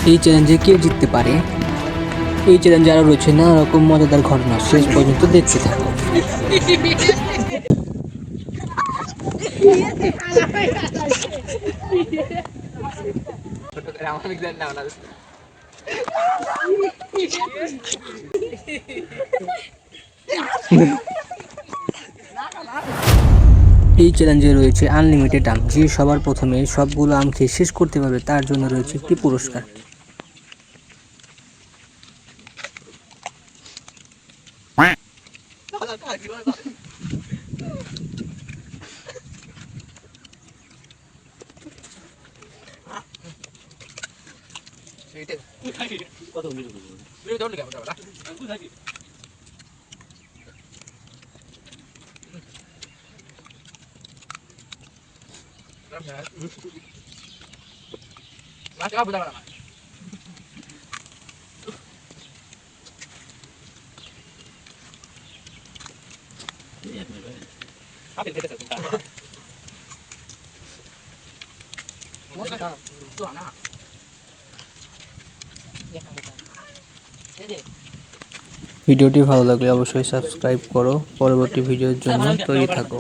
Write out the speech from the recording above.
এই চ্যালেঞ্জে কে জিততে পারে? এই চ্যালেঞ্জে আরও রয়েছে নানা রকম মজাদার ঘটনা, শেষ পর্যন্ত দেখতে থাকো। এই চ্যালেঞ্জে রয়েছে আনলিমিটেড আম। যে সবার প্রথমে সবগুলো আম খেয়ে শেষ করতে পারবে তার জন্য রয়েছে একটি পুরস্কার। ভিডিওটি ভালো লাগলে অবশ্যই সাবস্ক্রাইব করো, পরবর্তী ভিডিওর জন্য তৈরি থাকো।